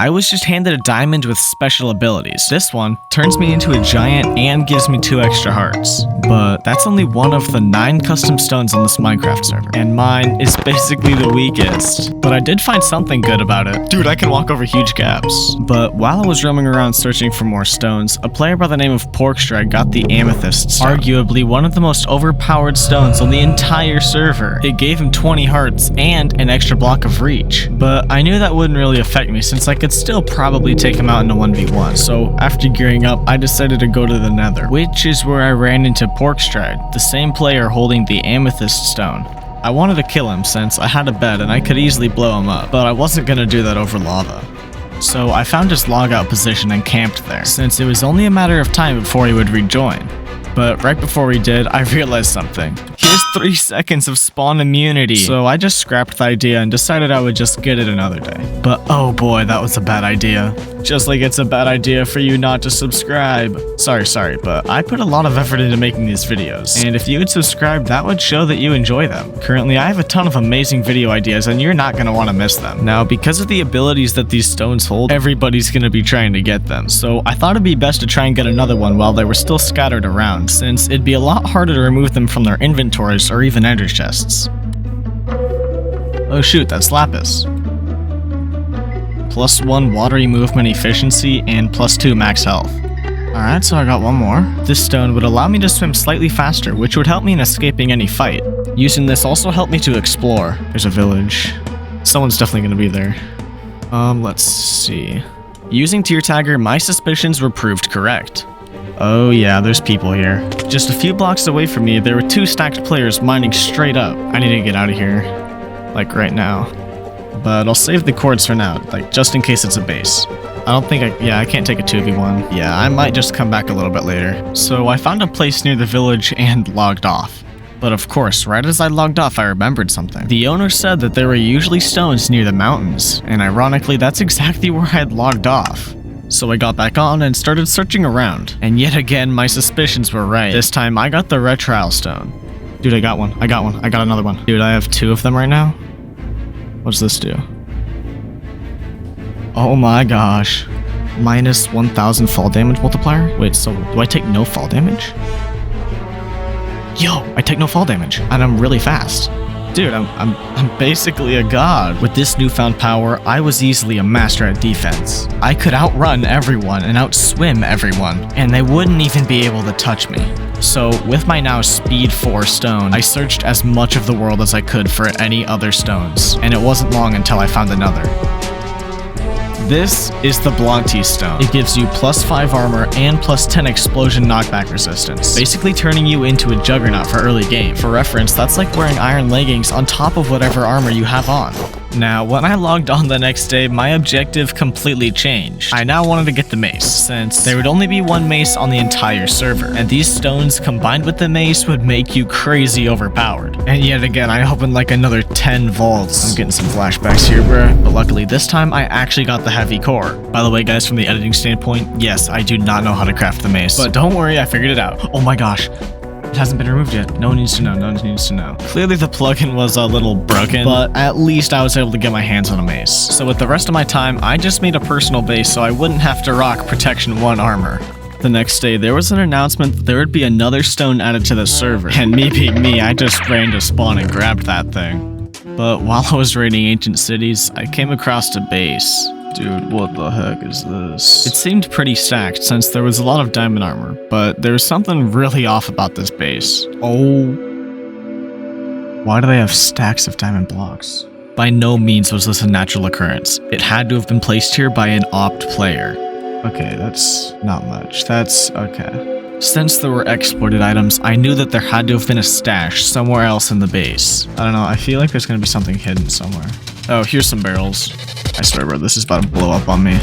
I was just handed a diamond with special abilities. This one turns me into a giant and gives me 2 extra hearts. But that's only one of the 9 custom stones on this Minecraft server, and mine is basically the weakest. But I did find something good about it. Dude, I can walk over huge gaps. But while I was roaming around searching for more stones, a player by the name of Porkstride got the amethyst stone, arguably one of the most overpowered stones on the entire server. It gave him 20 hearts and an extra block of reach. But I knew that wouldn't really affect me since I could still probably take him out in a 1v1. So after gearing up, I decided to go to the Nether, which is where I ran into Porkstride, the same player holding the amethyst stone. I wanted to kill him since I had a bed and I could easily blow him up, but I wasn't gonna do that over lava. So I found his logout position and camped there, since it was only a matter of time before he would rejoin. But right before we did, I realized something. He has 3 seconds of spawn immunity. So I just scrapped the idea and decided I would just get it another day. But oh boy, that was a bad idea. Just like it's a bad idea for you not to subscribe. Sorry, but I put a lot of effort into making these videos. And if you would subscribe, that would show that you enjoy them. Currently, I have a ton of amazing video ideas and you're not gonna wanna miss them. Now, because of the abilities that these stones hold, everybody's gonna be trying to get them. So I thought it'd be best to try and get another one while they were still scattered around, since it'd be a lot harder to remove them from their inventories or even ender chests. Oh shoot, that's lapis. +1 watery movement efficiency and +2 max health. Alright, so I got one more. This stone would allow me to swim slightly faster, which would help me in escaping any fight. Using this also helped me to explore. There's a village. Someone's definitely gonna be there. Let's see. Using tier tagger, my suspicions were proved correct. Oh yeah, there's people here. Just a few blocks away from me, there were 2 stacked players mining straight up. I need to get out of here. Like right now. But I'll save the cords for now, like just in case it's a base. I don't think I can't take a 2v1. Yeah, I might just come back a little bit later. So I found a place near the village and logged off. But of course, right as I logged off, I remembered something. The owner said that there were usually stones near the mountains, and ironically, that's exactly where I had logged off. So I got back on and started searching around. And yet again, my suspicions were right. This time, I got the red trial stone. Dude, I got one. I got another one. Dude, I have 2 of them right now. What's this do? Oh my gosh. Minus 1000 fall damage multiplier? Wait, so do I take no fall damage? Yo, I take no fall damage, and I'm really fast. Dude, I'm basically a god. With this newfound power, I was easily a master at defense. I could outrun everyone and outswim everyone, and they wouldn't even be able to touch me. So, with my now speed 4 stone, I searched as much of the world as I could for any other stones, and it wasn't long until I found another. This is the Blanty stone. It gives you +5 armor and +10 explosion knockback resistance, basically turning you into a juggernaut for early game. For reference, that's like wearing iron leggings on top of whatever armor you have on. Now, when I logged on the next day, my objective completely changed. I now wanted to get the mace, since there would only be 1 mace on the entire server, and these stones combined with the mace would make you crazy overpowered. And yet again, I opened like another 10 vaults. I'm getting some flashbacks here, bruh. But luckily this time, I actually got the heavy core. By the way, guys, from the editing standpoint, yes, I do not know how to craft the mace. But don't worry, I figured it out. Oh my gosh. It hasn't been removed yet. No one needs to know. No one needs to know. Clearly the plugin was a little broken, but at least I was able to get my hands on a mace. So with the rest of my time, I just made a personal base so I wouldn't have to rock Protection 1 armor. The next day, there was an announcement that there would be another stone added to the server. And me being me, I just ran to spawn and grabbed that thing. But while I was raiding ancient cities, I came across a base. Dude, what the heck is this? It seemed pretty stacked since there was a lot of diamond armor, but there was something really off about this base. Oh. Why do they have stacks of diamond blocks? By no means was this a natural occurrence. It had to have been placed here by an opt player. Okay, that's not much. That's okay. Since there were exploited items, I knew that there had to have been a stash somewhere else in the base. I don't know, I feel like there's gonna be something hidden somewhere. Oh, here's some barrels. I swear, bro, this is about to blow up on me.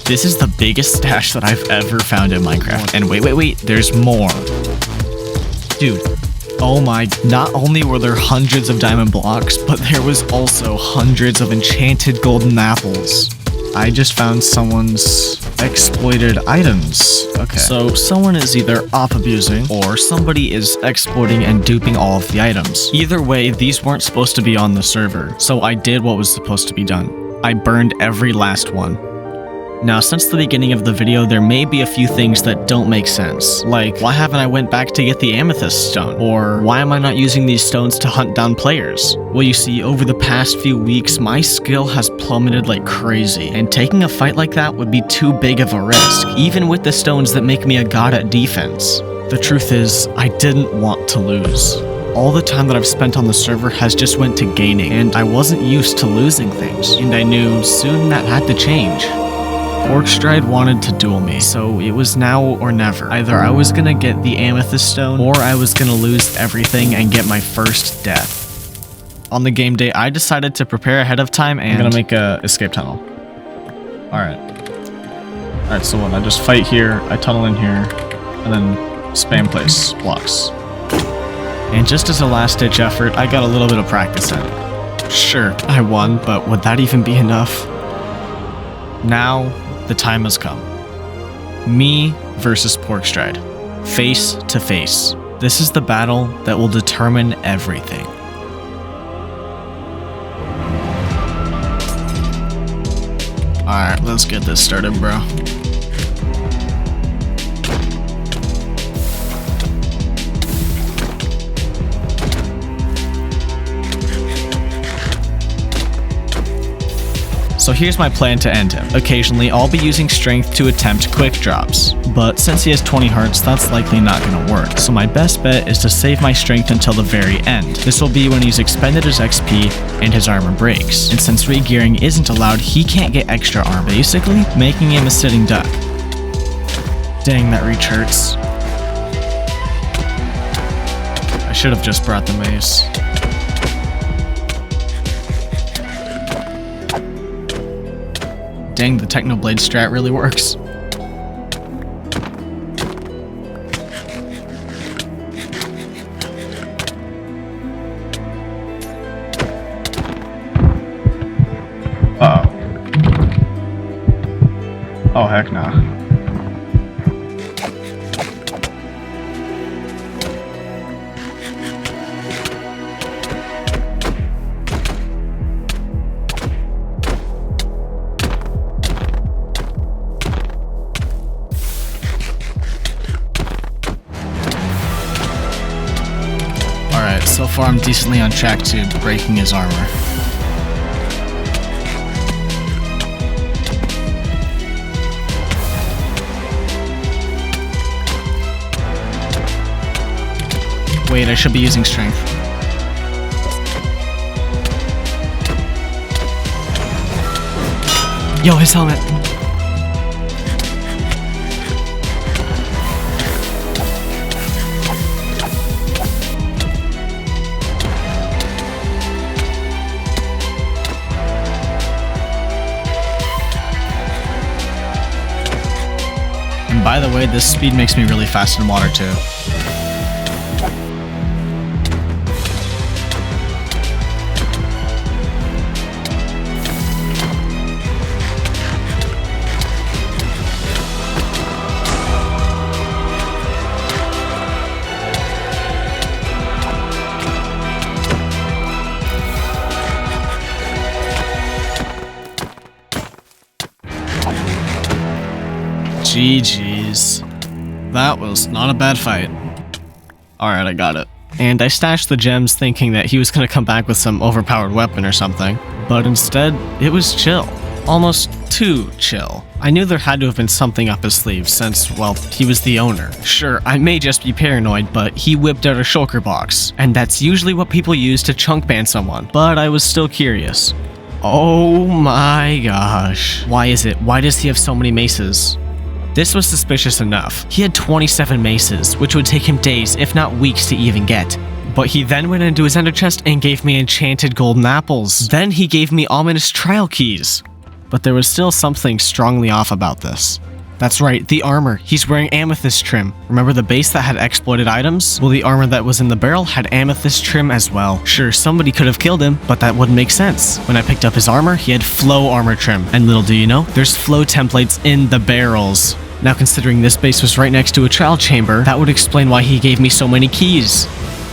This is the biggest stash that I've ever found in Minecraft. And wait, there's more. Dude, oh my, not only were there hundreds of diamond blocks, but there was also hundreds of enchanted golden apples. I just found someone's exploited items. Okay, so someone is either op abusing or somebody is exploiting and duping all of the items. Either way, these weren't supposed to be on the server, so I did what was supposed to be done. I burned every last one. Now, since the beginning of the video, there may be a few things that don't make sense. Like, why haven't I went back to get the amethyst stone? Or, why am I not using these stones to hunt down players? Well, you see, over the past few weeks, my skill has plummeted like crazy, and taking a fight like that would be too big of a risk, even with the stones that make me a god at defense. The truth is, I didn't want to lose. All the time that I've spent on the server has just went to gaining, and I wasn't used to losing things, and I knew soon that had to change. Porkstride wanted to duel me, so it was now or never. Either I was gonna get the amethyst stone, or I was gonna lose everything and get my first death. On the game day, I decided to prepare ahead of time, and I'm gonna make a escape tunnel. Alright, so what, I just fight here, I tunnel in here, and then spam place blocks. And just as a last-ditch effort, I got a little bit of practice in. Sure, I won, but would that even be enough? Now, the time has come. Me versus Porkstride. Face to face. This is the battle that will determine everything. Alright, let's get this started, bro. So here's my plan to end him. Occasionally, I'll be using strength to attempt quick drops, but since he has 20 hearts, that's likely not gonna work. So my best bet is to save my strength until the very end. This will be when he's expended his XP and his armor breaks. And since re-gearing isn't allowed, he can't get extra armor, basically making him a sitting duck. Dang, that reach hurts. I should have just brought the mace. Dang, the Technoblade strat really works. Uh-oh. Oh, heck nah. So far, I'm decently on track to breaking his armor. Wait, I should be using strength. Yo, his helmet! By the way, this speed makes me really fast in water too. GG's. That was not a bad fight. Alright, I got it. And I stashed the gems thinking that he was gonna come back with some overpowered weapon or something. But instead, it was chill. Almost too chill. I knew there had to have been something up his sleeve since, well, he was the owner. Sure, I may just be paranoid, but he whipped out a shulker box. And that's usually what people use to chunk ban someone. But I was still curious. Oh my gosh. Why is it? Why does he have so many maces? This was suspicious enough. He had 27 maces, which would take him days, if not weeks, to even get. But he then went into his ender chest and gave me enchanted golden apples. Then he gave me ominous trial keys. But there was still something strongly off about this. That's right, the armor. He's wearing amethyst trim. Remember the base that had exploited items? Well, the armor that was in the barrel had amethyst trim as well. Sure, somebody could have killed him, but that wouldn't make sense. When I picked up his armor, he had flow armor trim. And little do you know, there's flow templates in the barrels. Now, considering this base was right next to a trial chamber, that would explain why he gave me so many keys.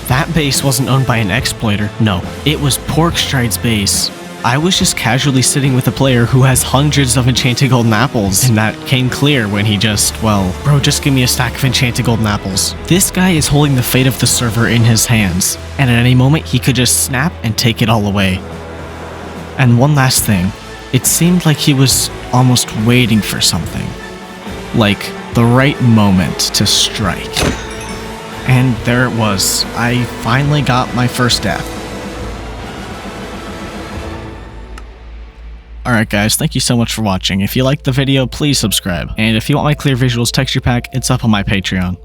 That base wasn't owned by an exploiter. No, it was Porkstride's base. I was just casually sitting with a player who has hundreds of enchanted golden apples, and that came clear when he just, well, bro, just give me a stack of enchanted golden apples. This guy is holding the fate of the server in his hands, and at any moment he could just snap and take it all away. And one last thing, it seemed like he was almost waiting for something. Like, the right moment to strike. And there it was. I finally got my first death. Alright guys, thank you so much for watching. If you liked the video, please subscribe. And if you want my clear visuals texture pack, it's up on my Patreon.